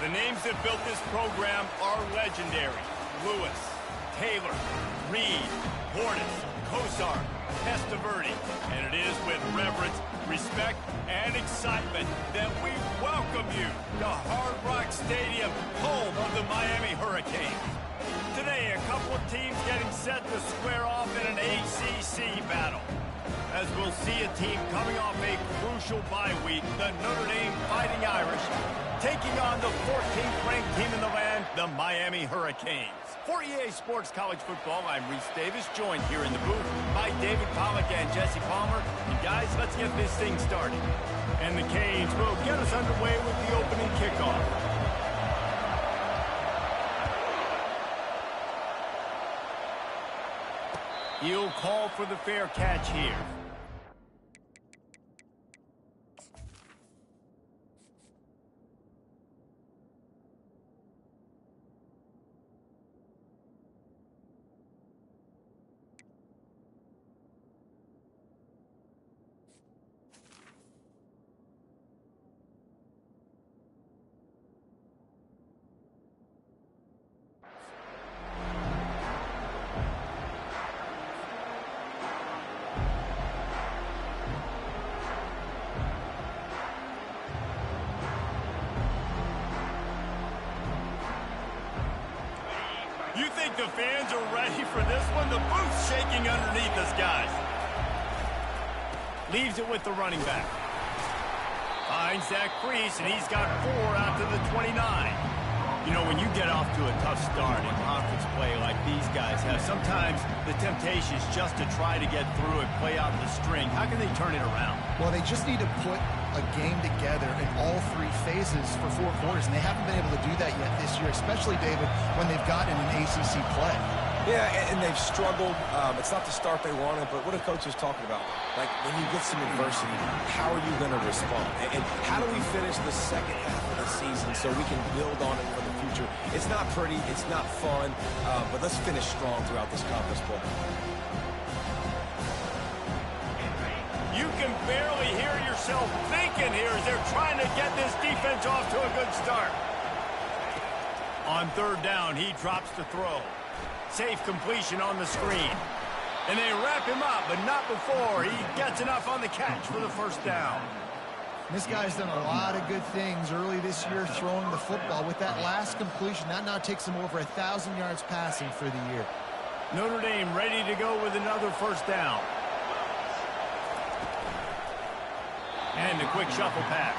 The names that built this program are legendary. Lewis, Taylor, Reed, Hortis, Kosar, Testaverde. And it is with reverence, respect, and excitement that we welcome you to Hard Rock Stadium, home of the Miami Hurricanes. Today, a couple of teams getting set to square off in an ACC battle. As we'll see a team coming off a crucial bye week, the Notre Dame Fighting Irish, taking on the 14th ranked team in the land, the Miami Hurricanes. For EA Sports College Football, I'm Reese Davis, joined here in the booth by David Pollack and Jesse Palmer. And guys, let's get this thing started. And the Canes will get us underway with the opening kickoff. He'll call for the fair catch here. You think the fans are ready for this one? The booth's shaking underneath us, guys. Leaves it with the running back. Finds that crease, and he's got 4 out to the 29. You know, when you get off to a tough start in conference play like these guys have, sometimes the temptation is just to try to get through and play out the string. How can they turn it around? Well, they just need to put a game together in all 3 phases for 4 quarters, and they haven't been able to do that yet this year, especially, David, when they've gotten an ACC play. Yeah, and they've struggled. It's not the start they wanted, but what a coach is talking about. Like, when you get some adversity, how are you going to respond? And how do we finish the second half of the season so we can build on it for the future? It's not pretty, it's not fun, but let's finish strong throughout this conference play. You can barely hear yourself thinking here as they're trying to get this defense off to a good start. On 3rd down, he drops the throw. Safe completion on the screen. And they wrap him up, but not before he gets enough on the catch for the 1st down. This guy's done a lot of good things early this year throwing the football. With that last completion, that now takes him over 1,000 yards passing for the year. Notre Dame ready to go with another 1st down. And a quick shuffle pass.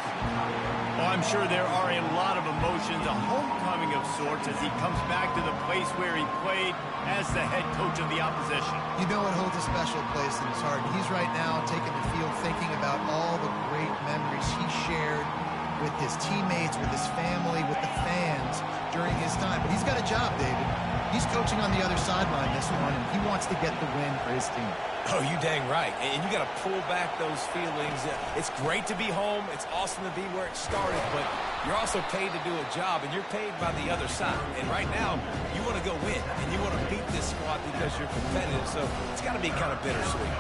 Well, I'm sure there are a lot of emotions, a homecoming of sorts as he comes back to the place where he played as the head coach of the opposition. You know it holds a special place in his heart. He's right now taking the field thinking about all the great memories he shared with his teammates, with his family, with the fans during his time. But he's got a job, David. He's coaching on the other sideline this one, and he wants to get the win for his team. Oh, you dang right. And you got to pull back those feelings. It's great to be home. It's awesome to be where it started, but you're also paid to do a job, and you're paid by the other side. And right now, you want to go win, and you want to beat this squad because you're competitive, so it's got to be kind of bittersweet.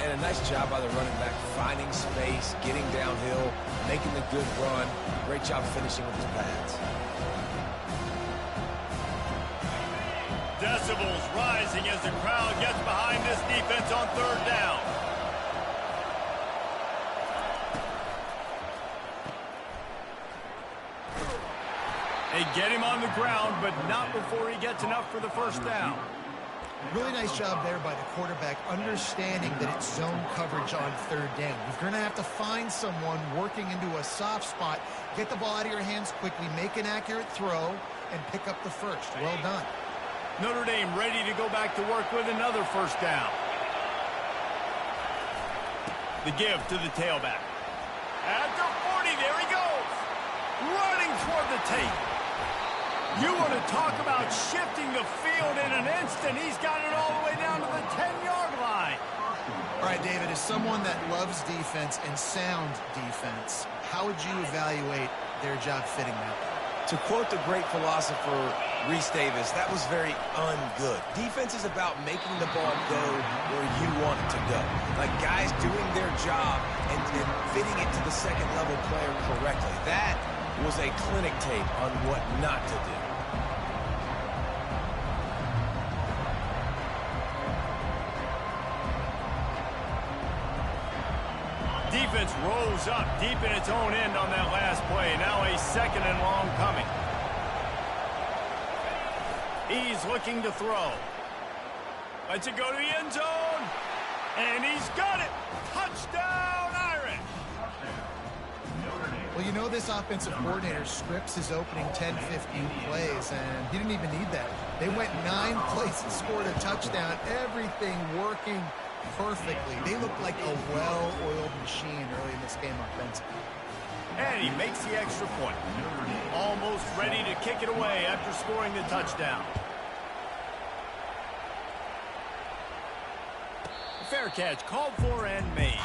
And a nice job by the running back, finding space, getting downhill, making the good run. Great job finishing with his pads. Decibels rising as the crowd gets behind this defense on 3rd down. They get him on the ground, but not before he gets enough for the 1st down. Really nice job there by the quarterback, understanding that it's zone coverage on 3rd down. You're going to have to find someone working into a soft spot, get the ball out of your hands quickly, make an accurate throw, and pick up the 1st. Well done. Notre Dame ready to go back to work with another 1st down. The give to the tailback. At the 40, there he goes. Running toward the tape. You want to talk about shifting the field in an instant. He's got it all the way down to the 10-yard line. All right, David, as someone that loves defense and sound defense, how would you evaluate their job fitting that? To quote the great philosopher Reese Davis, that was very ungood. Defense is about making the ball go where you want it to go. Like guys doing their job and fitting it to the second level player correctly. That was a clinic tape on what not to do. Defense rose up deep in its own end on that last play. Now a 2nd and long coming. He's looking to throw. Lets it go to the end zone. And he's got it. Touchdown, Irish. Well, you know this offensive coordinator scripts his opening 10, 15 plays, and he didn't even need that. They went 9 plays and scored a touchdown. Everything working perfectly. They look like a well-oiled machine early in this game offensively. And he makes the extra point. Almost ready to kick it away after scoring the touchdown. Fair catch called for and made.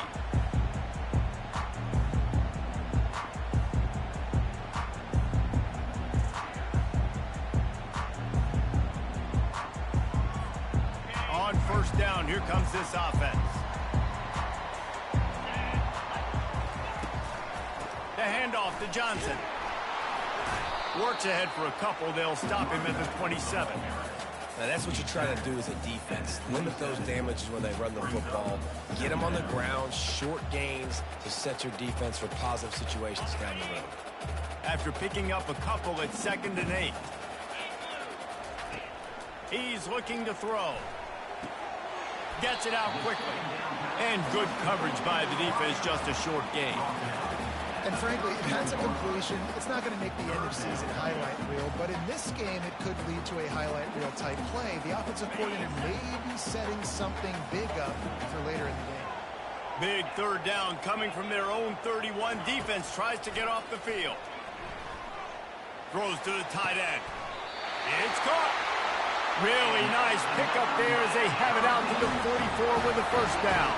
On 1st down, here comes this offense. The handoff to Johnson. Works ahead for a couple. They'll stop him at the 27. Now, that's what you try to do as a defense. Limit those damages when they run the football. Get them on the ground, short gains to set your defense for positive situations down the road. After picking up a couple at 2nd and 8. He's looking to throw. Gets it out quickly. And good coverage by the defense, just a short gain. And frankly, if that's a completion, it's not going to make the end of season highlight reel, but in this game, it could lead to a highlight reel type play. The offensive coordinator may be setting something big up for later in the game. Big 3rd down coming from their own 31. Defense tries to get off the field. Throws to the tight end. It's caught. Really nice pickup there as they have it out to the 44 with a 1st down.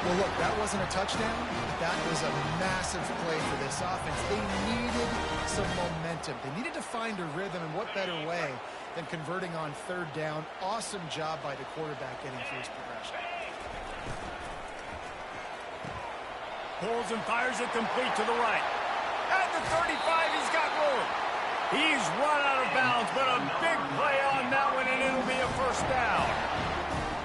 Well, look, that wasn't a touchdown. That was a massive play for this offense. They needed some momentum. They needed to find a rhythm, and what better way than converting on 3rd down. Awesome job by the quarterback getting through his progression. Pulls and fires it complete to the right. At the 35, he's got room. He's run out of bounds, but a big play on that one, and it'll be a 1st down.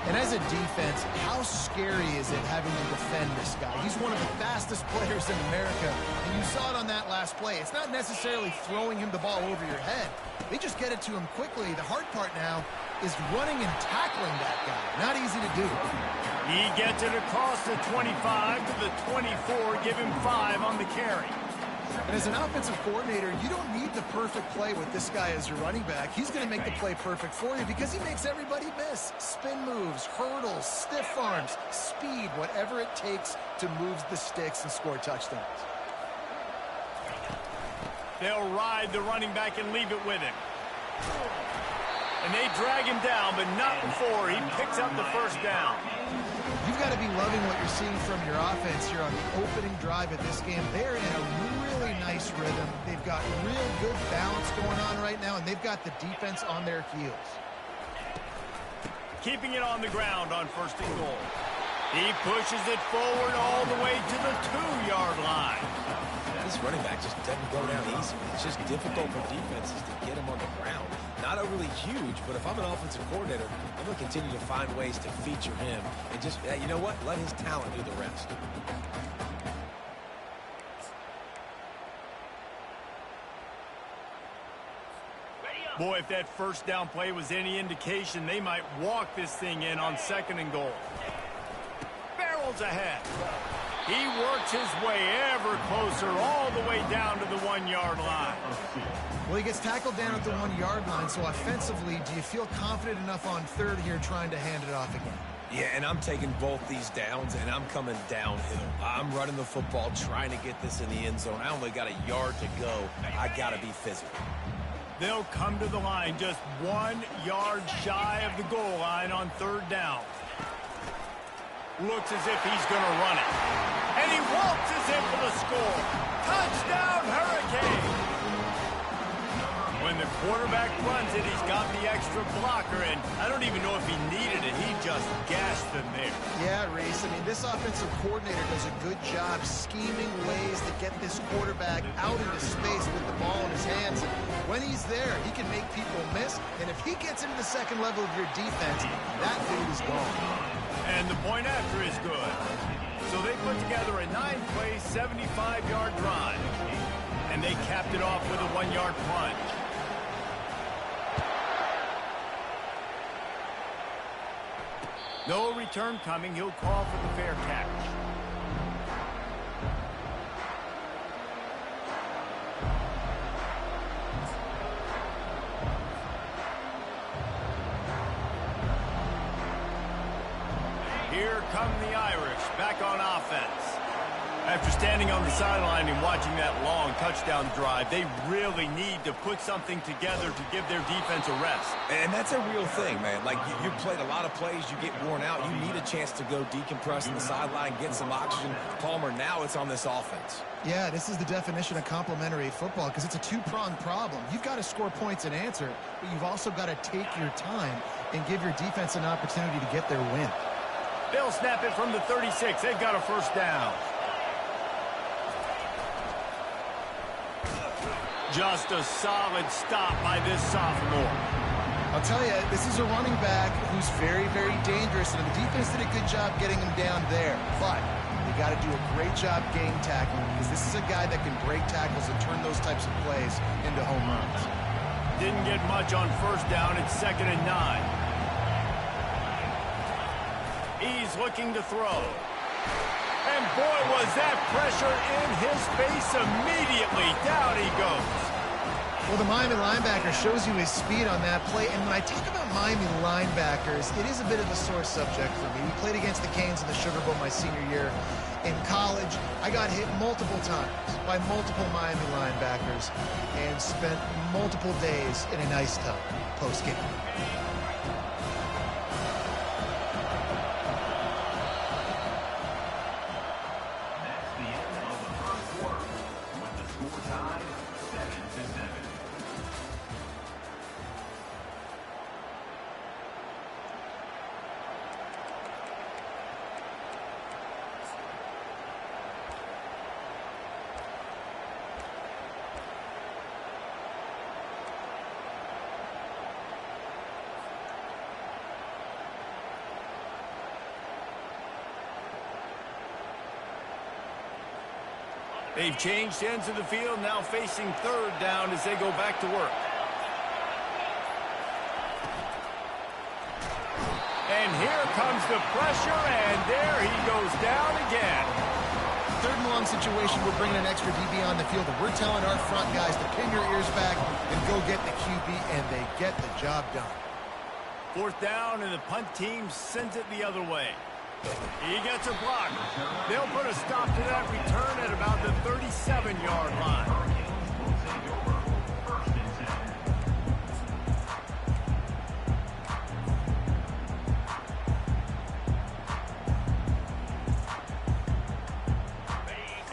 And as a defense, how scary is it having to defend this guy? He's one of the fastest players in America, and you saw it on that last play. It's not necessarily throwing him the ball over your head. They just get it to him quickly. The hard part now is running and tackling that guy. Not easy to do. He gets it across the 25 to the 24, give him 5 on the carry. And as an offensive coordinator, you don't need the perfect play with this guy as your running back. He's going to make the play perfect for you because he makes everybody miss. Spin moves, hurdles, stiff arms, speed, whatever it takes to move the sticks and score touchdowns. They'll ride the running back and leave it with him. And they drag him down, but not before he picks up the 1st down. You've got to be loving what you're seeing from your offense here on the opening drive of this game. They're in a really nice rhythm. They've got real good balance going on right now, and they've got the defense on their heels. Keeping it on the ground on 1st and goal. He pushes it forward all the way to the 2-yard line. This running back just doesn't go down easy. It's just difficult for defenses to get him on the ground. Not overly huge, but if I'm an offensive coordinator, I'm going to continue to find ways to feature him and just, you know what, let his talent do the rest. Boy, if that 1st down play was any indication, they might walk this thing in on 2nd and goal. Barrels ahead. He works his way ever closer all the way down to the 1-yard line. Well, he gets tackled down at the 1-yard line, so offensively, do you feel confident enough on 3rd here trying to hand it off again? Yeah, and I'm taking both these downs, and I'm coming downhill. I'm running the football, trying to get this in the end zone. I only got a yard to go. I got to be physical. They'll come to the line just 1 yard shy of the goal line on 3rd down. Looks as if he's going to run it. And he waltzes in for the score. Touchdown, Hurricane! When the quarterback runs it. He's got the extra blocker, and I don't even know if he needed it. He just gashed them there. Yeah, Reese. I mean, this offensive coordinator does a good job scheming ways to get this quarterback out into space with the ball in his hands. And when he's there, he can make people miss. And if he gets into the second level of your defense, that dude is gone. And the point after is good. So they put together a 9-play, 75-yard drive. And they capped it off with a 1-yard plunge. No return coming. He'll call for the fair catch. Here come the Irish back on offense. After standing on the sideline and watching that long touchdown drive, they really need to put something together to give their defense a rest. And that's a real thing, man. Like, you played a lot of plays, you get worn out. You need a chance to go decompress on the sideline, get some oxygen. Palmer, now it's on this offense. Yeah, this is the definition of complementary football because it's a two-pronged problem. You've got to score points and answer, but you've also got to take your time and give your defense an opportunity to get their win. They'll snap it from the 36. They've got a first down. Just a solid stop by this sophomore. I'll tell you, this is a running back who's very, very dangerous, and the defense did a good job getting him down there. But you got to do a great job game tackling because this is a guy that can break tackles and turn those types of plays into home runs. Didn't get much on first down. It's 2nd and 9. He's looking to throw. And boy, was that pressure in his face immediately. Down he goes. Well, the Miami linebacker shows you his speed on that play. And when I talk about Miami linebackers, it is a bit of a sore subject for me. We played against the Canes in the Sugar Bowl my senior year. In college, I got hit multiple times by multiple Miami linebackers and spent multiple days in an ice tub post-game. They've changed ends of the field, now facing 3rd down as they go back to work. And here comes the pressure, and there he goes down again. 3rd and long situation, we're bringing an extra DB on the field, and we're telling our front guys to pin your ears back and go get the QB, and they get the job done. 4th down, and the punt team sends it the other way. He gets a block. They'll put a stop to that return at about the 37-yard line.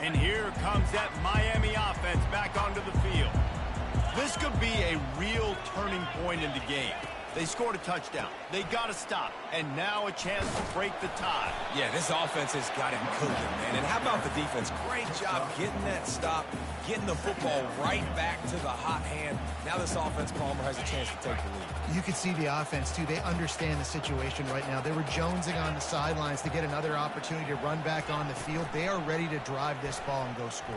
And here comes that Miami offense back onto the field. This could be a real turning point in the game. They scored a touchdown. They got to stop. And now a chance to break the tie. Yeah, this offense has got him cooking, man. And how about the defense? Great job getting that stop, getting the football right back to the hot hand. Now this offense, Palmer, has a chance to take the lead. You can see the offense, too. They understand the situation right now. They were jonesing on the sidelines to get another opportunity to run back on the field. They are ready to drive this ball and go score.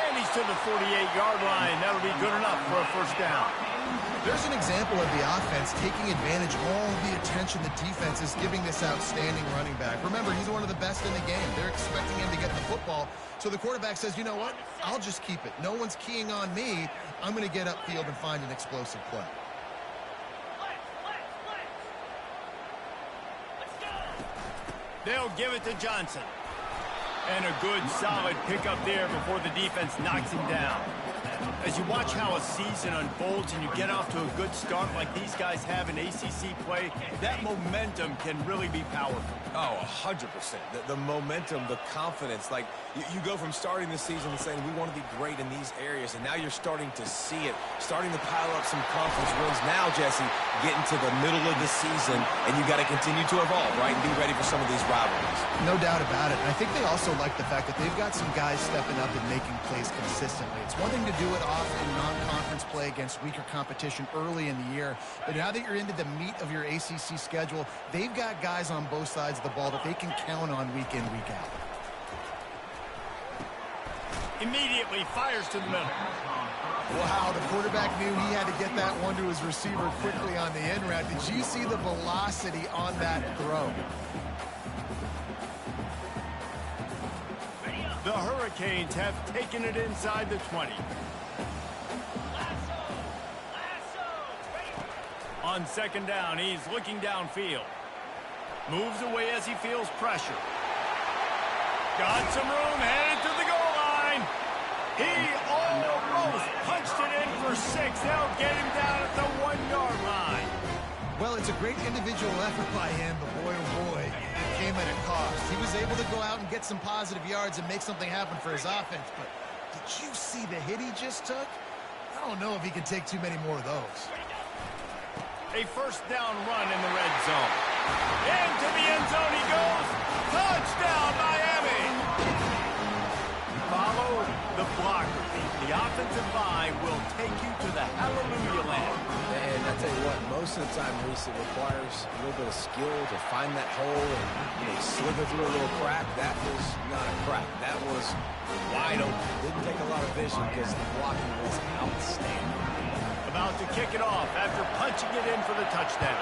And he's to the 48-yard line. That'll be good enough for a first down. There's an example of the offense taking advantage of all the attention the defense is giving this outstanding running back. Remember, he's one of the best in the game. They're expecting him to get the football. So the quarterback says, you know what? I'll just keep it. No one's keying on me. I'm going to get upfield and find an explosive play. They'll give it to Johnson. And a good, solid pickup there before the defense knocks him down. As you watch how a season unfolds and you get off to a good start like these guys have in ACC play, that momentum can really be powerful. Oh, 100%. The momentum, the confidence. Like, you go from starting the season and saying, we want to be great in these areas, and now you're starting to see it, starting to pile up some conference wins. Now, Jesse, getting to the middle of the season, and you got to continue to evolve, right, and be ready for some of these rivalries. No doubt about it. I think they also like the fact that they've got some guys stepping up and making plays consistently. It's one thing to do it off in non-conference play against weaker competition early in the year, but now that you're into the meat of your ACC schedule, they've got guys on both sides of the ball that they can count on week in, week out. Immediately fires to the middle. Wow, the quarterback knew he had to get that one to his receiver quickly on the end route. Did you see the velocity on that throw? The Hurricanes have taken it inside the 20. On second down, he's looking downfield. Moves away as he feels pressure. Got some room, headed to the goal line. He almost punched it in for 6. They'll get him down at the 1-yard line. Well, it's a great individual effort by him, but boy, oh boy, it came at a cost. He was able to go out and get some positive yards and make something happen for his offense, but did you see the hit he just took? I don't know if he can take too many more of those. A first down run in the red zone. Into the end zone he goes. Touchdown, Miami. Follow the blocker. The offensive line will take you to the hallelujah land. And I tell you what, most of the time, Reese, it requires a little bit of skill to find that hole and slither through a little crack. That was not a crack. That was wide open. Didn't take a lot of vision because the blocking was outstanding. About to kick it off after punching it in for the touchdown.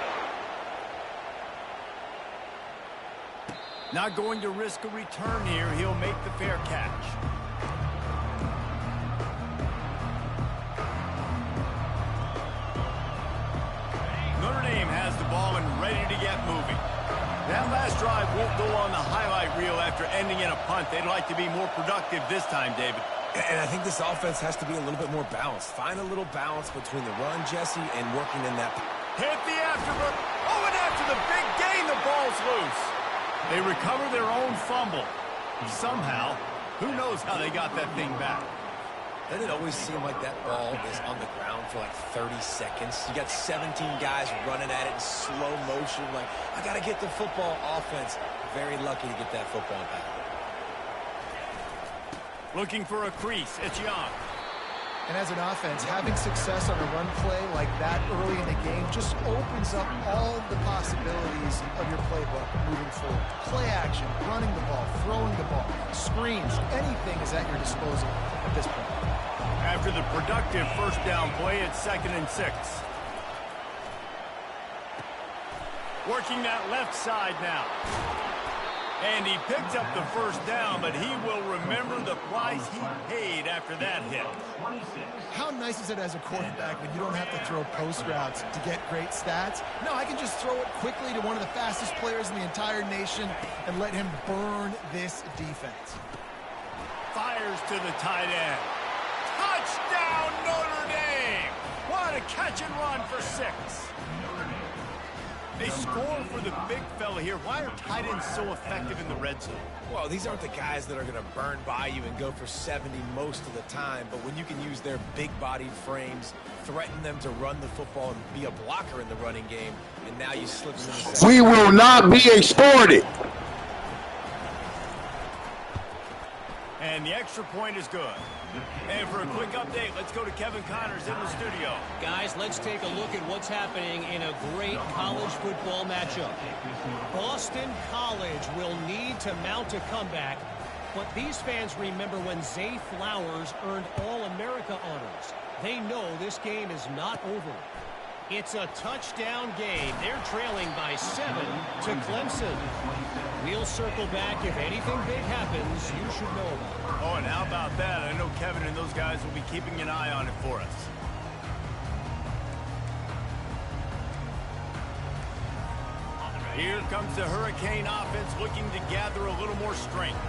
Not going to risk a return here. He'll make the fair catch. Notre Dame has the ball and ready to get moving. That last drive won't go on the highlight reel after ending in a punt. They'd like to be more productive this time, David. And I think this offense has to be a little bit more balanced. Find a little balance between the run, Jesse, and working in that. Hit the afterbirth. Oh, and after the big gain, the ball's loose. They recover their own fumble. Somehow, who knows how they got that thing back. Doesn't it always seem like that ball is on the ground for like 30 seconds? You got 17 guys running at it in slow motion. Like, I got to get the football. Offense, very lucky to get that football back. Looking for a crease. It's Young. And as an offense, having success on a run play like that early in the game just opens up all the possibilities of your playbook moving forward. Play action, running the ball, throwing the ball, screens, anything is at your disposal at this point. After the productive first down play, it's 2nd and 6. Working that left side now. And he picked up the first down, but he will remember the price he paid after that hit. How nice is it as a quarterback when you don't have to throw post routes to get great stats? No, I can just throw it quickly to one of the fastest players in the entire nation and let him burn this defense. Fires to the tight end. Touchdown, Notre Dame! What a catch and run for 6. They score for the big fella here. Why are tight ends so effective in the red zone? Well, these aren't the guys that are going to burn by you and go for 70 most of the time, but when you can use their big-bodied frames, threaten them to run the football and be a blocker in the running game, and now you slip them in the second. We will not be exported. And the extra point is good. And for a quick update, let's go to Kevin Connors in the studio. Guys, let's take a look at what's happening in a great college football matchup. Boston College will need to mount a comeback, but these fans remember when Zay Flowers earned All-America honors. They know this game is not over. It's a touchdown game. They're trailing by 7 to Clemson. We'll circle back. If anything big happens, you should know about it. Oh, and how about that? I know Kevin and those guys will be keeping an eye on it for us. Here comes the Hurricane offense looking to gather a little more strength.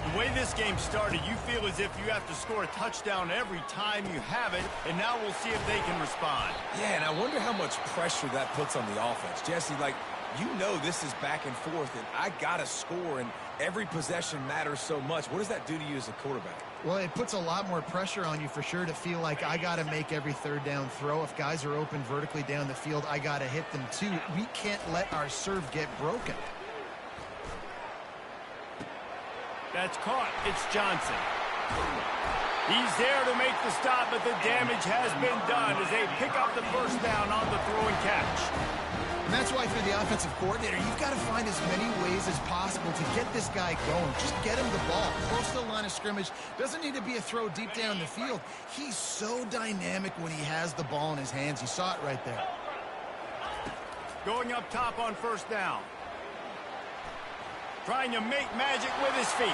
The way this game started, you feel as if you have to score a touchdown every time you have it, and now we'll see if they can respond. Yeah, and I wonder how much pressure that puts on the offense. Jesse, like, you know this is back and forth, and I got to score, and every possession matters so much. What does that do to you as a quarterback? Well, it puts a lot more pressure on you for sure to feel like I got to make every third down throw. If guys are open vertically down the field, I got to hit them too. We can't let our serve get broken. That's caught. It's Johnson. He's there to make the stop, but the damage has been done as they pick up the first down on the throw and catch. And that's why for the offensive coordinator, you've got to find as many ways as possible to get this guy going. Just get him the ball close to the line of scrimmage. Doesn't need to be a throw deep down the field. He's so dynamic when he has the ball in his hands. You saw it right there. Going up top on first down. Trying to make magic with his feet.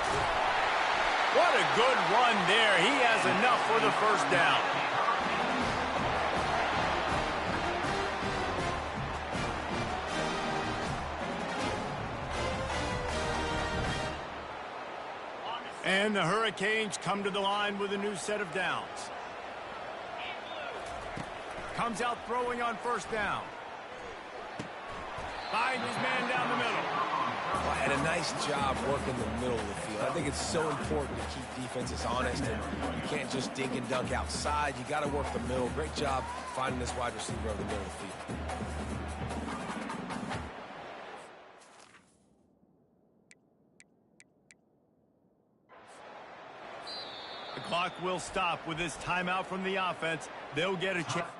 What a good run there. He has enough for the first down. And the Hurricanes come to the line with a new set of downs. Comes out throwing on first down. Finds his man down the middle. Well, had a nice job working the middle of the field. I think it's so important to keep defenses honest, and you can't just dink and dunk outside. You got to work the middle. Great job finding this wide receiver over the middle of the field. The clock will stop with this timeout from the offense. They'll get a chance.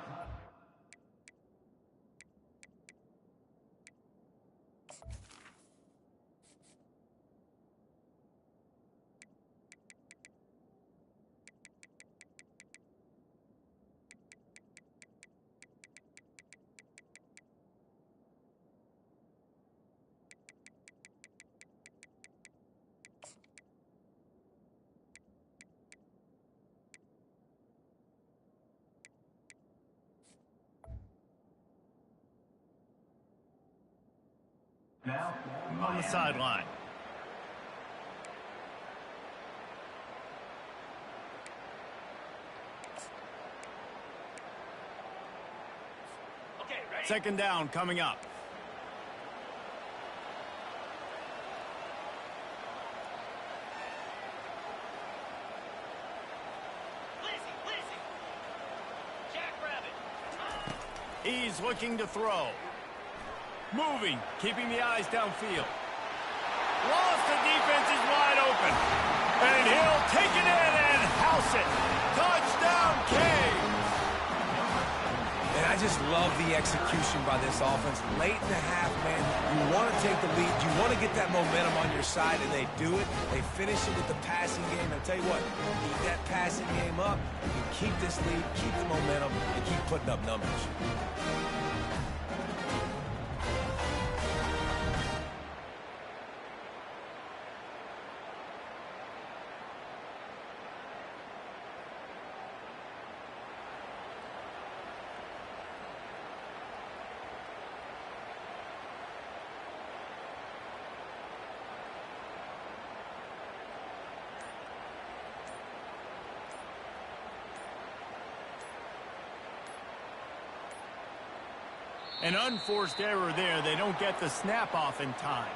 Now On the sideline. Okay, ready? Second down coming up. Lizzie. Jackrabbit. He's looking to throw. Moving, keeping the eyes downfield. Lost, the defense is wide open. And he'll take it in and house it. Touchdown, Canes. And I just love the execution by this offense. Late in the half, man, you want to take the lead. You want to get that momentum on your side, and they do it. They finish it with the passing game. And I'll tell you what, keep that passing game up. You can keep this lead, keep the momentum, and keep putting up numbers. An unforced error there. They don't get the snap off in time.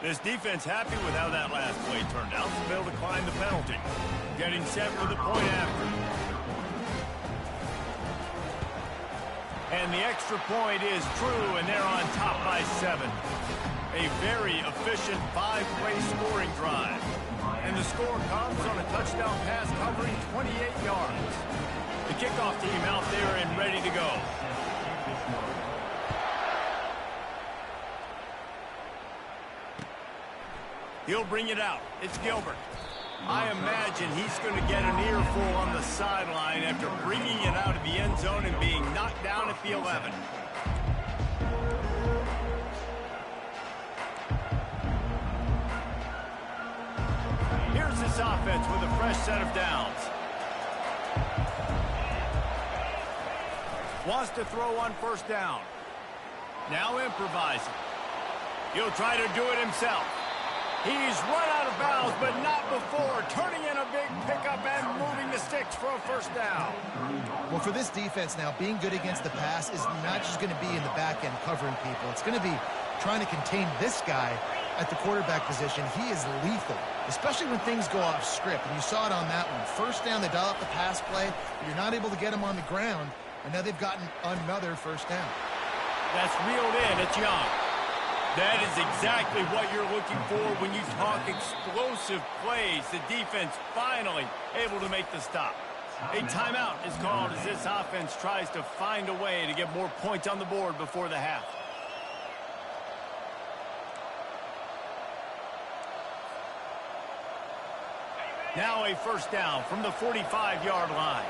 This defense happy with how that last play turned out. They'll decline the penalty. Getting set for the point after. And the extra point is true, and they're on top by 7. A very efficient 5-play scoring drive. And the score comes on a touchdown pass covering 28 yards. The kickoff team out there and ready to go. He'll bring it out. It's Gilbert. I imagine he's going to get an earful on the sideline after bringing it out of the end zone and being knocked down at the 11. Here's this offense with a fresh set of downs. Wants to throw on first down. Now improvising. He'll try to do it himself. He's run out of bounds, but not before turning in a big pickup and moving the sticks for a first down. Well, for this defense now, being good against the pass is not just going to be in the back end covering people. It's going to be trying to contain this guy at the quarterback position. He is lethal, especially when things go off script. And you saw it on that one. First down, they dial up the pass play. You're not able to get him on the ground, and now they've gotten another first down. That's reeled in. It's Young. That is exactly what you're looking for when you talk explosive plays. The defense finally able to make the stop. A timeout is called as this offense tries to find a way to get more points on the board before the half. Now a first down from the 45-yard line.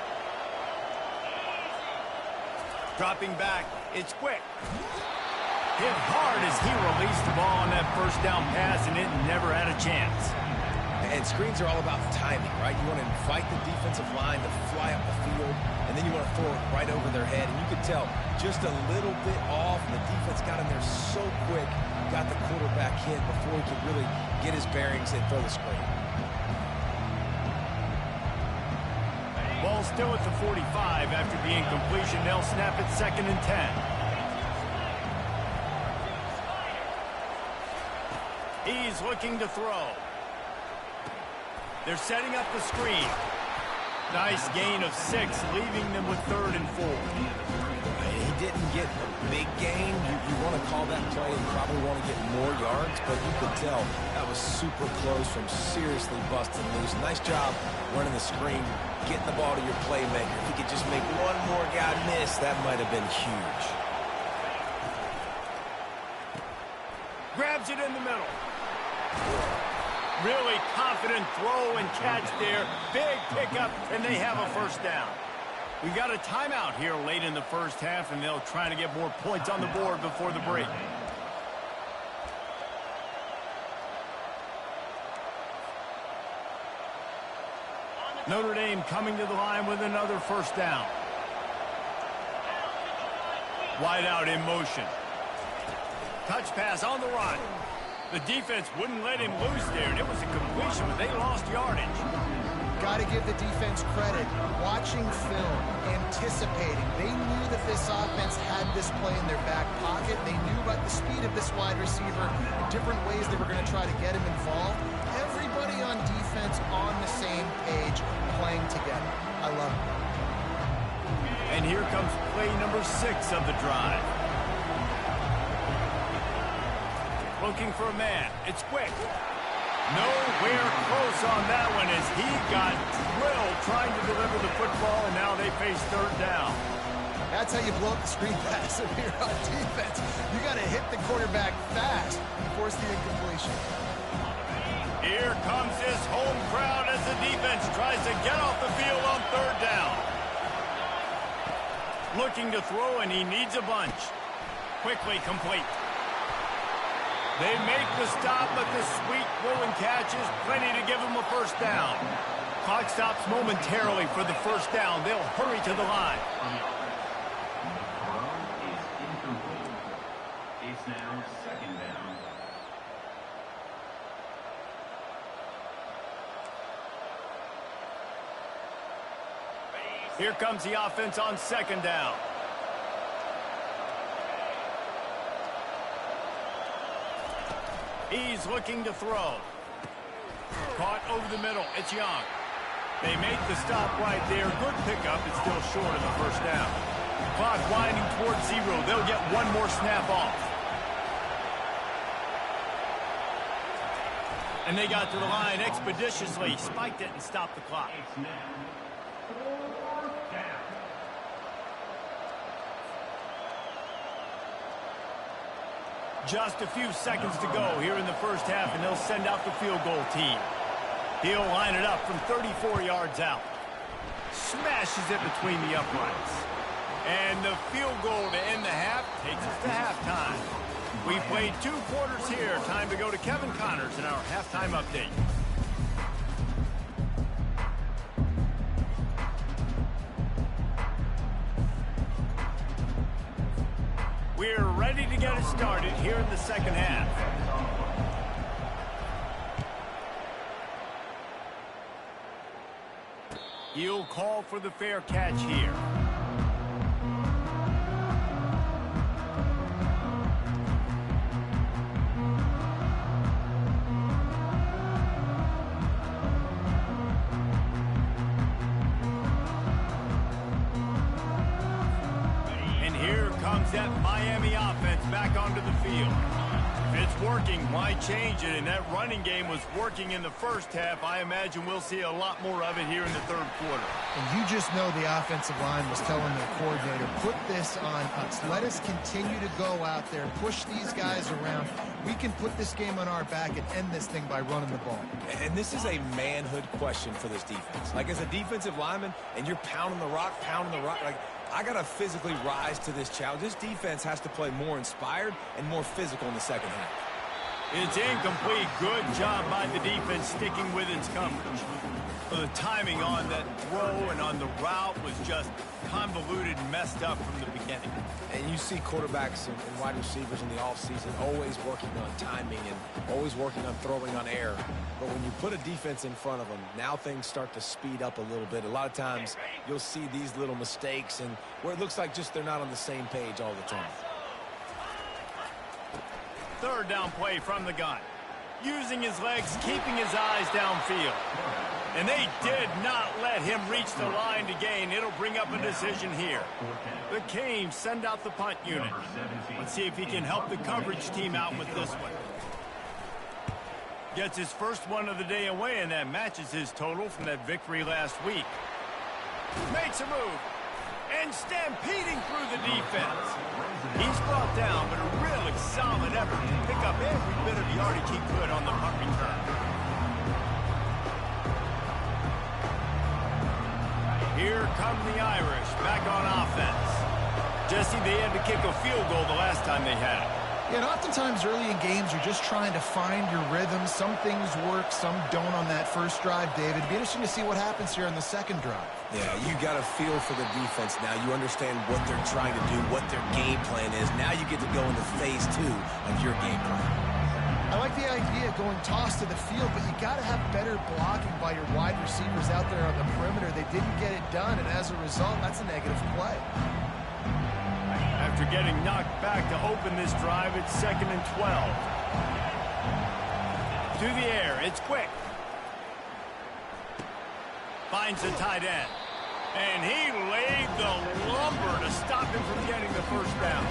Dropping back, it's quick. Hit hard as he released the ball on that first down pass, and it never had a chance. And screens are all about timing, right? You want to invite the defensive line to fly up the field, and then you want to throw it right over their head. And you could tell just a little bit off, and the defense got in there so quick, got the quarterback hit before he could really get his bearings and throw the screen. Ball still at the 45 after the incompletion. They'll snap it 2nd and 10. He's looking to throw. They're setting up the screen. Nice gain of 6, leaving them with 3rd and 4. He didn't get a big gain. You want to call that play and probably want to get more yards, but you could tell that was super close from seriously busting loose. Nice job running the screen, getting the ball to your playmaker. If he could just make one more guy miss, that might have been huge. Grabs it in the middle. Really confident throw and catch there. Big pickup, and they have a first down. We got a timeout here late in the first half, and they'll try to get more points on the board before the break. Notre Dame coming to the line with another first down. Wide out in motion. Touch pass on the run. The defense wouldn't let him loose there, and it was a completion, but they lost yardage. Got to give the defense credit. Watching film, anticipating. They knew that this offense had this play in their back pocket. They knew about the speed of this wide receiver, different ways they were going to try to get him involved. Everybody on defense on the same page, playing together. I love it. And here comes play number 6 of the drive. Looking for a man. It's quick. Nowhere close on that one as he got drilled trying to deliver the football, and now they face 3rd down. That's how you blow up the screen pass if you're on defense. You got to hit the quarterback fast and force the incompletion. Here comes his home crowd as the defense tries to get off the field on 3rd down. Looking to throw, and he needs a bunch. Quickly complete. They make the stop, but the sweet rolling catch is plenty to give them a first down. Clock stops momentarily for the first down. They'll hurry to the line. Throw is incomplete. It's now 2nd down. Here comes the offense on 2nd down. He's looking to throw. Caught over the middle. It's Young. They make the stop right there. Good pickup. It's still short of the first down. Clock winding towards 0. They'll get one more snap off. And they got to the line expeditiously. Spiked it and stopped the clock. It's now 4th down. Just a few seconds to go here in the first half, and they'll send out the field goal team. He'll line it up from 34 yards out. Smashes it between the uprights. And the field goal to end the half takes us to halftime. We've played 2 quarters here. Time to go to Kevin Connors in our halftime update. We're ready to get it started here in the second half. He'll call for the fair catch here. And here comes that Miami offense back onto the field. If it's working, why change it? And that running game was working in the first half. I imagine we'll see a lot more of it here in the third quarter. And you just know the offensive line was telling the coordinator, put this on us. Let us continue to go out there, push these guys around. We can put this game on our back and end this thing by running the ball. And this is a manhood question for this defense. Like, as a defensive lineman, and you're pounding the rock, like, I got to physically rise to this challenge. This defense has to play more inspired and more physical in the second half. It's incomplete. Good job by the defense sticking with its coverage. The timing on that throw and on the route was just convoluted and messed up from the beginning. And you see quarterbacks and wide receivers in the offseason always working on timing and always working on throwing on air. But when you put a defense in front of them, now things start to speed up a little bit. A lot of times you'll see these little mistakes and where it looks like just they're not on the same page all the time. Third down play from the gun. Using his legs, keeping his eyes downfield. And they did not let him reach the line to gain. It'll bring up a decision here. The Canes send out the punt unit. Let's see if he can help the coverage team out with this one. Gets his first one of the day away, and that matches his total from that victory last week. Makes a move. And stampeding through the defense. He's brought down, but a really solid effort to pick up every bit of yardage he could on the punt return. Here come the Irish back on offense. Jesse, they had to kick a field goal the last time they had it. Yeah, and oftentimes early in games, you're just trying to find your rhythm. Some things work, some don't on that first drive, David. It'd be interesting to see what happens here on the second drive. Yeah, you got a feel for the defense now. You understand what they're trying to do, what their game plan is. Now you get to go into phase 2 of your game plan. I like the idea of going toss to the field, but you got to have better blocking by your wide receivers out there on the perimeter. They didn't get it done, and as a result, that's a negative play. After getting knocked back to open this drive, it's 2nd and 12. To the air, it's quick. Finds the tight end. And he laid the lumber to stop him from getting the first down.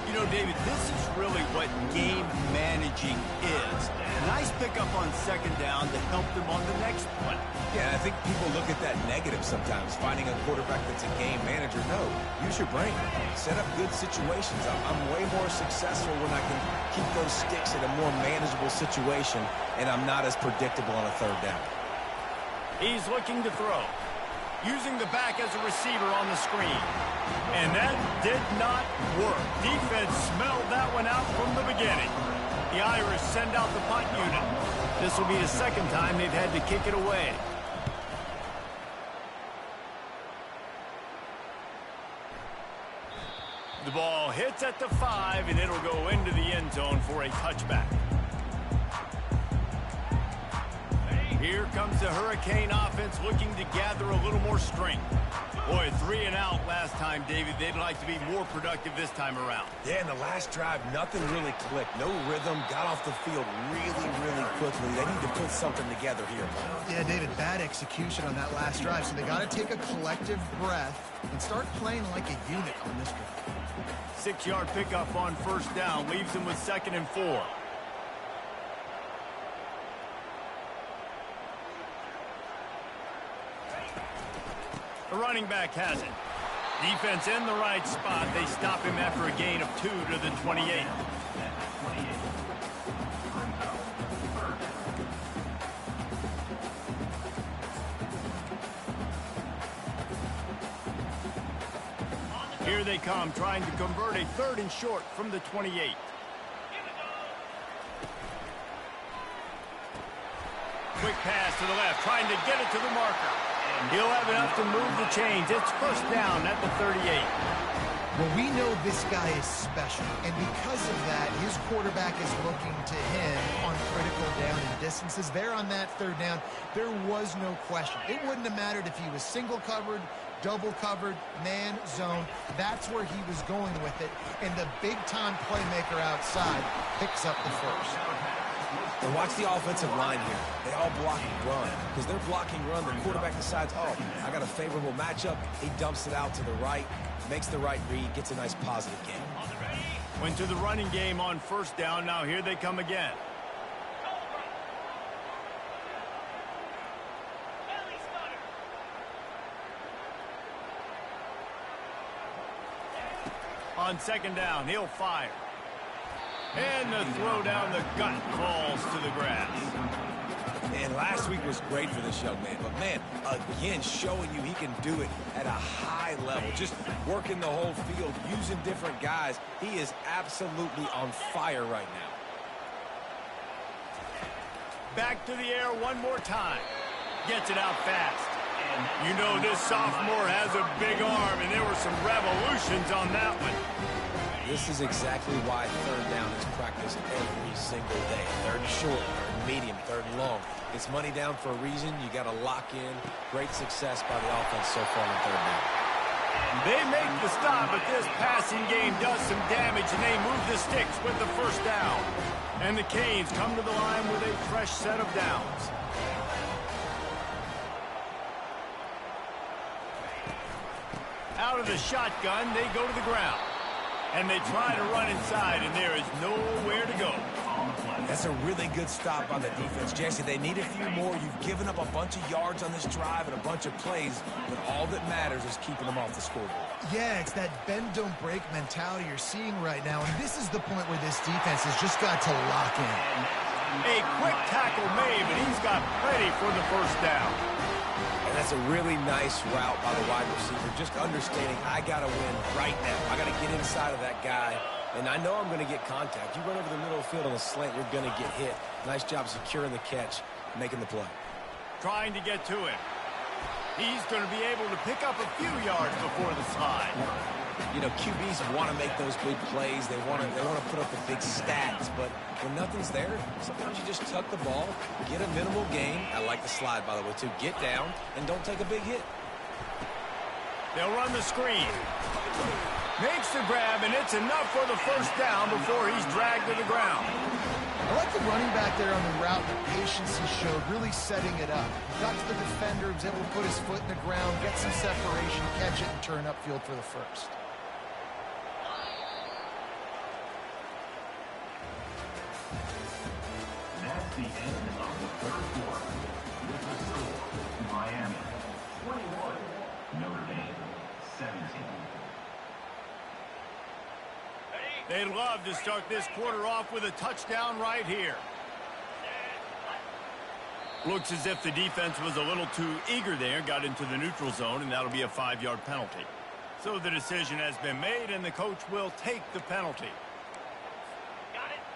You know, David, this is really what game managing is. Nice pickup on second down to help them on the next play. Yeah, I think people look at that negative sometimes, finding a quarterback that's a game manager. No, use your brain. Set up good situations. I'm way more successful when I can keep those sticks in a more manageable situation, and I'm not as predictable on a third down. He's looking to throw. Using the back as a receiver on the screen. And that did not work. Defense smelled that one out from the beginning. The Irish send out the punt unit. This will be the second time they've had to kick it away. The ball hits at the 5, and it'll go into the end zone for a touchback. Here comes the Hurricane offense looking to gather a little more strength. Boy, 3 and out last time, David. They'd like to be more productive this time around. Yeah, in the last drive, nothing really clicked. No rhythm, got off the field really quickly. They need to put something together here. Yeah, David, bad execution on that last drive, so they got to take a collective breath and start playing like a unit on this one. 6-yard pickup on first down leaves them with 2nd and 4. The running back has it. Defense in the right spot. They stop him after a gain of 2 to the 28. Here they come, trying to convert a 3rd and short from the 28. Quick pass to the left, trying to get it to the marker. He'll have enough to move the chains. It's first down at the 38. Well, we know this guy is special, and because of that, his quarterback is looking to him on critical down and distances. There on that third down, there was no question. It wouldn't have mattered if he was single covered, double covered, man, zone. That's where he was going with it, and the big-time playmaker outside picks up the first. And watch the offensive line here. They all block and run. Because they're blocking run, the quarterback decides, oh, I got a favorable matchup. He dumps it out to the right, makes the right read, gets a nice positive game. Went to the running game on first down. Now here they come again. On second down, he'll fire. And the throw down the gut falls to the grass. And last week was great for this young man. But, man, again, showing you he can do it at a high level. Just working the whole field, using different guys. He is absolutely on fire right now. Back to the air one more time. Gets it out fast. You know this sophomore has a big arm, and there were some revolutions on that one. This is exactly why third down is practiced every single day. Third and short, third and medium, third and long. It's money down for a reason. You got to lock in. Great success by the offense so far on third down. They make the stop, but this passing game does some damage, and they move the sticks with the first down. And the Canes come to the line with a fresh set of downs. Out of the shotgun, they go to the ground. And they try to run inside, and there is nowhere to go. That's a really good stop by the defense. Jesse, they need a few more. You've given up a bunch of yards on this drive and a bunch of plays, but all that matters is keeping them off the scoreboard. Yeah, it's that bend, don't break mentality you're seeing right now, and this is the point where this defense has just got to lock in. A quick tackle made, but he's got plenty for the first down. And that's a really nice route by the wide receiver, just understanding I got to win right now. I got to get inside of that guy, and I know I'm going to get contact. You run over the middle of the field on a slant, you're going to get hit. Nice job securing the catch, making the play. Trying to get to him. He's going to be able to pick up a few yards before the slide. You know, QBs want to make those big plays. They want to put up the big stats, but when nothing's there, sometimes you just tuck the ball, get a minimal gain. I like the slide, by the way, too. Get down and don't take a big hit. They'll run the screen. Makes the grab, and it's enough for the first down before he's dragged to the ground. I like the running back there on the route, the patience he showed, really setting it up. He got to the defender, was able to put his foot in the ground, get some separation, catch it, and turn upfield for the first. That's the end of the third quarter. With the score, Miami 21, Notre Dame 17. They'd love to start this quarter off with a touchdown right here. Looks as if the defense was a little too eager there, got into the neutral zone, and that'll be a 5-yard penalty. So the decision has been made, and the coach will take the penalty.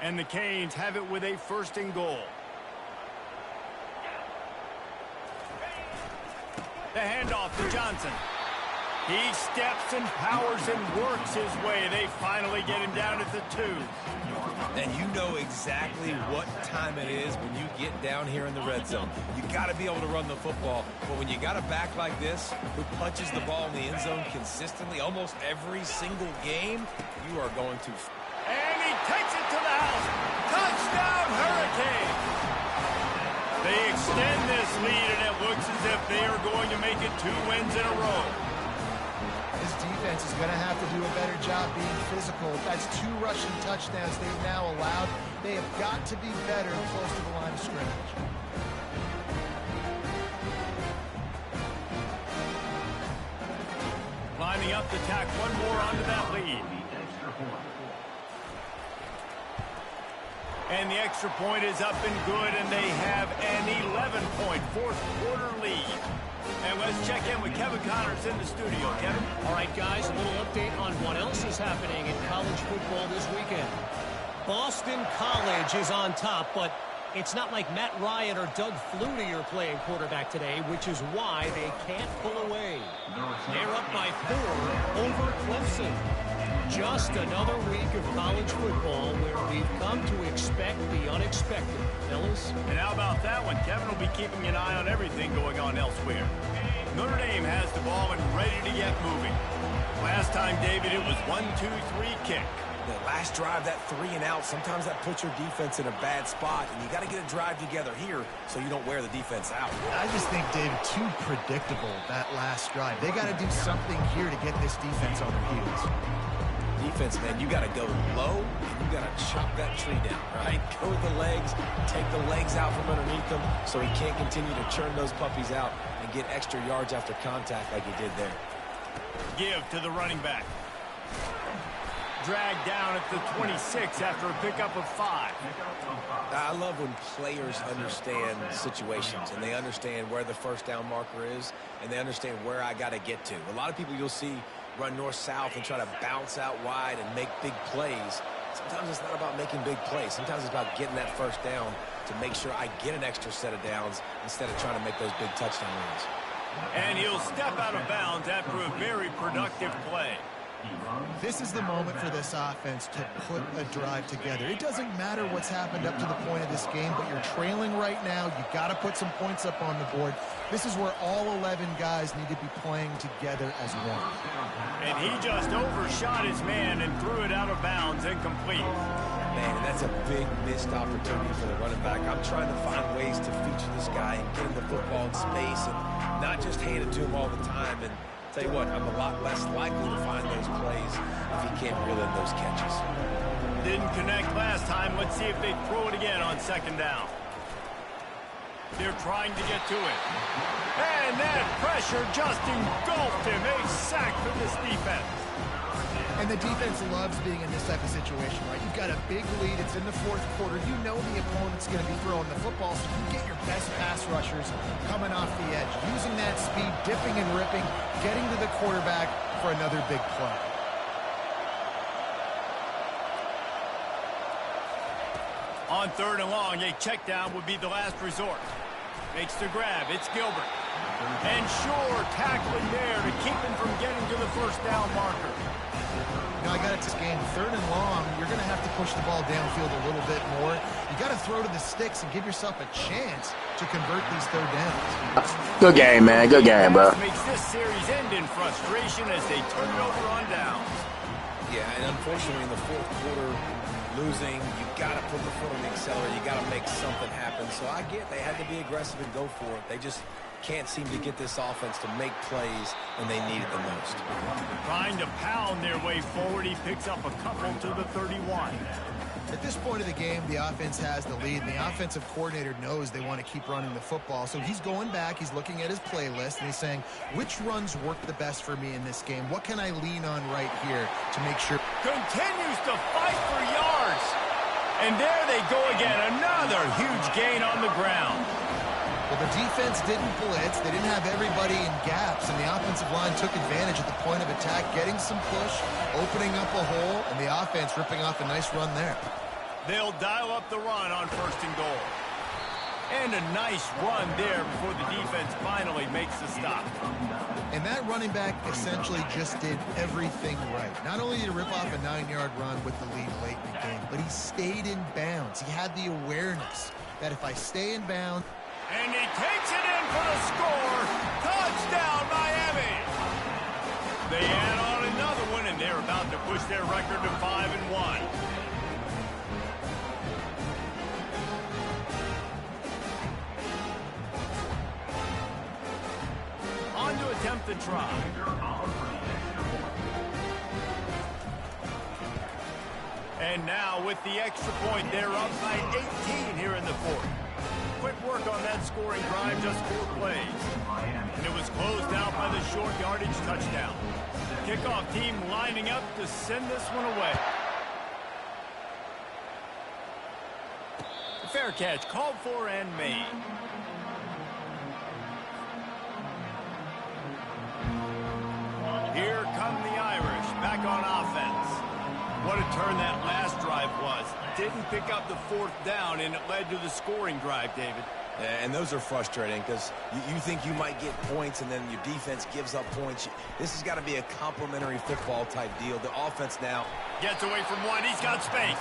And the Canes have it with a first and goal. The handoff to Johnson. He steps and powers and works his way. They finally get him down at the 2. And you know exactly what time it is when you get down here in the red zone. You got to be able to run the football. But when you got a back like this who punches the ball in the end zone consistently almost every single game, you are going to... And he takes it to the house. Touchdown, Hurricane! They extend this lead, and it looks as if they are going to make it 2 wins in a row. This defense is going to have to do a better job being physical. That's 2 rushing touchdowns they've now allowed. They have got to be better close to the line of scrimmage. Lining up to tack one more onto that lead. And the extra point is up and good, and they have an 11-point fourth-quarter lead. And let's check in with Kevin Connors in the studio. Kevin? All right, guys, a little update on what else is happening in college football this weekend. Boston College is on top, but It's not like Matt Ryan or Doug Flutie are playing quarterback today, which is why they can't pull away. They're up by 4 over Clemson. Just another week of college football where we've come to expect the unexpected. Fellas? And how about that one? Kevin will be keeping an eye on everything going on elsewhere. Notre Dame has the ball and ready to get moving. Last time, David, it was 1-2-3 kick. The last drive, that 3 and out, sometimes that puts your defense in a bad spot, and you got to get a drive together here so you don't wear the defense out. I just think, David, too predictable, that last drive. They got to do something here to get this defense on their heels. Defense, man, you got to go low, and you got to chop that tree down, right? Go with the legs, take the legs out from underneath them so he can't continue to churn those puppies out and get extra yards after contact like he did there. Give to the running back. Dragged down at the 26 after a pickup of 5. I love when players understand situations and they understand where the first down marker is and they understand where I got to get to. A lot of people you'll see run north-south and try to bounce out wide and make big plays. Sometimes it's not about making big plays. Sometimes it's about getting that first down to make sure I get an extra set of downs instead of trying to make those big touchdown runs. And he'll step out of bounds after a very productive play. This is the moment for this offense to put a drive together. It doesn't matter what's happened up to the point of this game, but you're trailing right now. You got to put some points up on the board. This is where all 11 guys need to be playing together as one. And he just overshot his man and threw it out of bounds, incomplete. Man, and that's a big missed opportunity for the running back. I'm trying to find ways to feature this guy and get him the football in space and not just hand it to him all the time. And tell you what, I'm a lot less likely to find those plays if he can't reel in those catches. Didn't connect last time. Let's see if they throw it again on second down. They're trying to get to it. And that pressure just engulfed him. A sack for this defense. And the defense loves being in this type of situation, right? You've got a big lead. It's in the fourth quarter. You know the opponent's going to be throwing the football, so you get your best pass rushers coming off the edge, using that speed, dipping and ripping, getting to the quarterback for another big play. On third and long, a check down would be the last resort. Makes the grab. It's Gilbert. And sure, tackling there to keep him from getting to the first down marker. You know, I got it this game. Third and long, you're going to have to push the ball downfield a little bit more. You got to throw to the sticks and give yourself a chance to convert these third downs. Good game, man. Good game, bro. Makes this series end in frustration as they turn it over on downs. Yeah, and unfortunately in the fourth quarter, losing, you got to put the foot on the accelerator. You got to make something happen. So I get they had to be aggressive and go for it. They just can't seem to get this offense to make plays when they need it the most. Trying to pound their way forward. He picks up a couple to the 31. At this point of the game, the offense has the lead, and the offensive coordinator knows they want to keep running the football. So he's going back, he's looking at his playlist, and he's saying, which runs work the best for me in this game? What can I lean on right here to make sure? Continues to fight for yards. And there they go again. Another huge gain on the ground. Well, the defense didn't blitz. They didn't have everybody in gaps, and the offensive line took advantage at the point of attack, getting some push, opening up a hole, and the offense ripping off a nice run there. They'll dial up the run on first and goal. And a nice run there before the defense finally makes the stop. And that running back essentially just did everything right. Not only did he rip off a 9-yard run with the lead late in the game, but he stayed in bounds. He had the awareness that if I stay in bounds, and he takes it in for the score. Touchdown, Miami. They add on another one, and they're about to push their record to 5-1. On to attempt the try. And now with the extra point, they're up by 18 here in the fourth. Quick work on that scoring drive, just 4 plays. And it was closed out by the short yardage touchdown. Kickoff team lining up to send this one away. Fair catch called for and made. Here come the Irish back on offense. What a turn that last drive was. Didn't pick up the fourth down, and it led to the scoring drive, David. Yeah, and those are frustrating because you think you might get points and then your defense gives up points. This has got to be a complimentary football type deal. The offense now gets away from one. He's got space.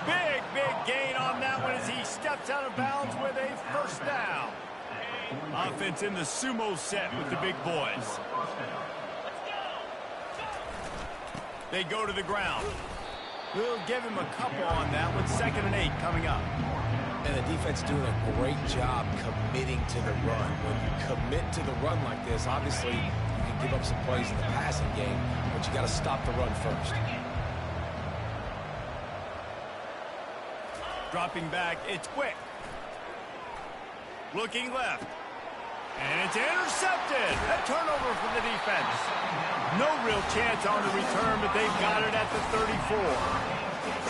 Big gain on that one as he steps out of bounds with a first down. Offense in the sumo set with the big boys. They go to the ground. We'll give him a couple on that with 2nd and 8 coming up. And the defense doing a great job committing to the run. When you commit to the run like this, obviously you can give up some plays in the passing game, but you got to stop the run first. Dropping back, it's quick. Looking left. And it's intercepted. A turnover for the defense. No real chance on the return, but they've got it at the 34.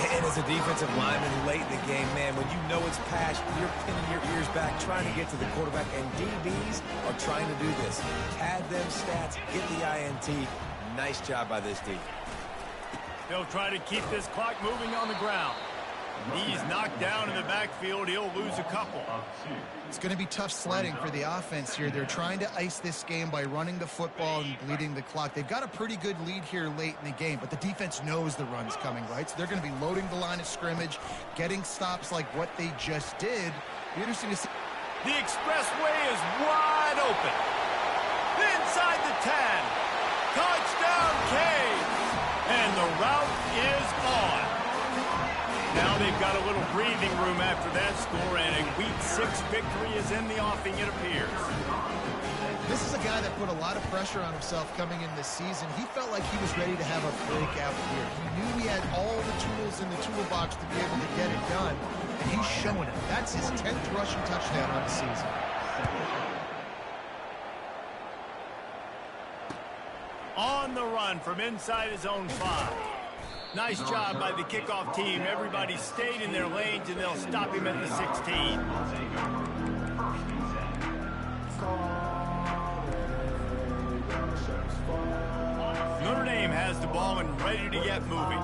And as a defensive lineman late in the game, man, when you know it's passed, you're pinning your ears back, trying to get to the quarterback, and DBs are trying to do this. Pad them stats, get the INT. Nice job by this D. They'll try to keep this clock moving on the ground. He's knocked down in the backfield. He'll lose a couple. It's going to be tough sledding for the offense here. They're trying to ice this game by running the football and bleeding the clock. They've got a pretty good lead here late in the game, but the defense knows the run's coming, right? So they're going to be loading the line of scrimmage, getting stops like what they just did. Be interesting to see. The expressway is wide open. Inside the 10. Touchdown, Cade. And the route is on. Now they've got a little breathing room after that score, and a Week 6 victory is in the offing, it appears. This is a guy that put a lot of pressure on himself coming in this season. He felt like he was ready to have a breakout year. He knew he had all the tools in the toolbox to be able to get it done, and he's showing it. That's his 10th rushing touchdown on the season. On the run from inside his own 5. Nice job by the kickoff team. Everybody stayed in their lanes, and they'll stop him at the 16. Notre Dame has the ball and ready to get moving.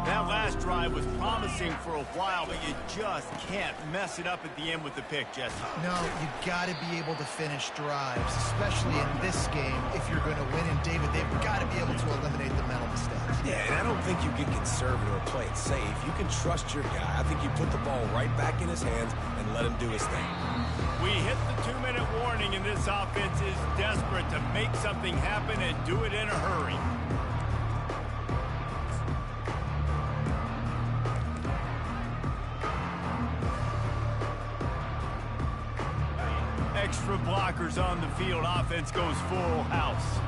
That last drive was promising for a while, but you just can't mess it up at the end with the pick, Jesse. No, you got to be able to finish drives, especially in this game if you're going to win. And, David, they've got to be able to eliminate the mental mistakes. Yeah, and I don't think you get conservative or play it safe. You can trust your guy. I think you put the ball right back in his hands and let him do his thing. We hit the 2-minute warning, and this offense is desperate to make something happen and do it in a hurry. Extra blockers on the field. Offense goes full house.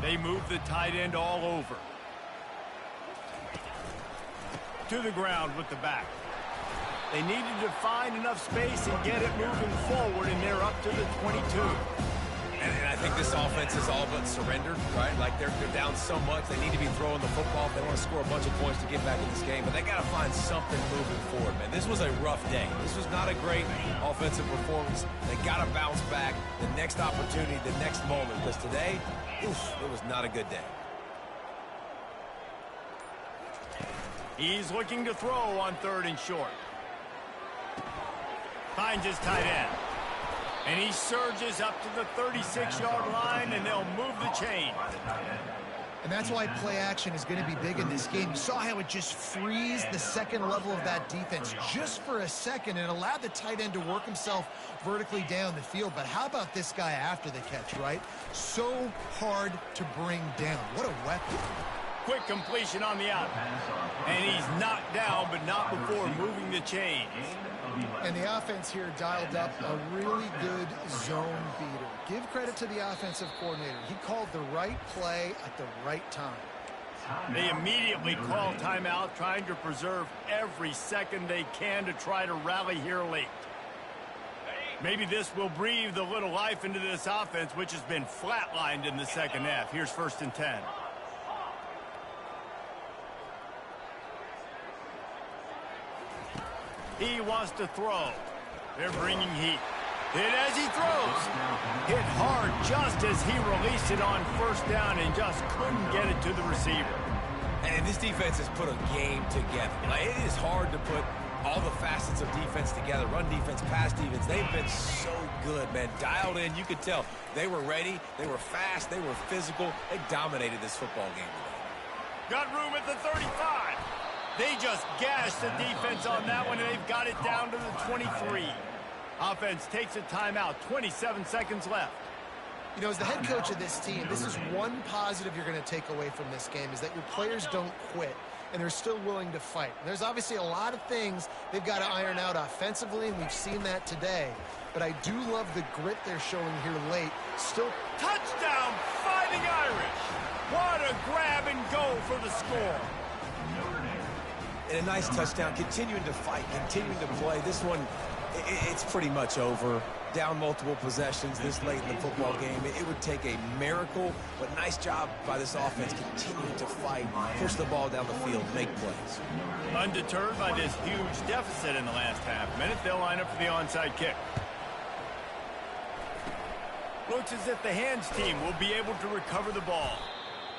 They move the tight end all over. To the ground with the back. They needed to find enough space and get it moving forward, and they're up to the 22. And I think this offense is all but surrendered, right? Like they're down so much, they need to be throwing the football if they want to score a bunch of points to get back in this game. But they got to find something moving forward, man. This was a rough day. This was not a great offensive performance. They got to bounce back the next opportunity, the next moment. Because today, oof, it was not a good day. He's looking to throw on 3rd and short. Finds his tight end. And he surges up to the 36-yard line, and they'll move the chain. And that's why play action is going to be big in this game. You saw how it just frees the second level of that defense just for a second and allowed the tight end to work himself vertically down the field. But how about this guy after the catch, right? So hard to bring down. What a weapon. Quick completion on the out. And he's knocked down, but not before moving the chains. And the offense here dialed up a really good zone beater. Give credit to the offensive coordinator. He called the right play at the right time. They immediately call timeout, trying to preserve every second they can to try to rally here late. Maybe this will breathe a little life into this offense, which has been flatlined in the second half. Here's 1st and 10. He wants to throw. They're bringing heat. Hit as he throws. Hit hard just as he released it on 1st down and just couldn't get it to the receiver. And this defense has put a game together. Like, it is hard to put all the facets of defense together. Run defense, pass defense. They've been so good, man. Dialed in. You could tell they were ready. They were fast. They were physical. They dominated this football game today. Got room at the 35. They just gashed the defense on that one, and they've got it down to the 23. Offense takes a timeout. 27 seconds left. You know, as the head coach of this team, this is one positive you're going to take away from this game, is that your players don't quit, and they're still willing to fight. And there's obviously a lot of things they've got to iron out offensively, and we've seen that today. But I do love the grit they're showing here late. Still, Touchdown, Fighting Irish. What a grab and go for the score. And a nice touchdown, continuing to fight, continuing to play. This one, it's pretty much over. Down multiple possessions this late in the football game. It would take a miracle, but nice job by this offense continuing to fight, push the ball down the field, make plays. Undeterred by this huge deficit in the last half minute, they'll line up for the onside kick. Looks as if the hands team will be able to recover the ball.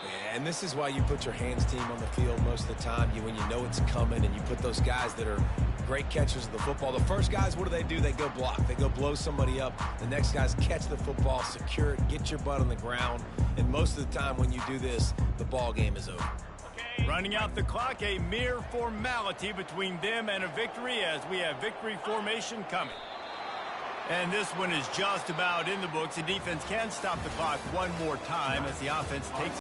Yeah, and this is why you put your hands team on the field most of the time. When you know it's coming, and you put those guys that are great catchers of the football. The first guys, what do? They go block. They go blow somebody up. The next guys catch the football, secure it, get your butt on the ground. And most of the time when you do this, the ball game is over. Running out the clock, a mere formality between them and a victory, as we have victory formation coming. And this one is just about in the books. The defense can stop the clock one more time as the offense takes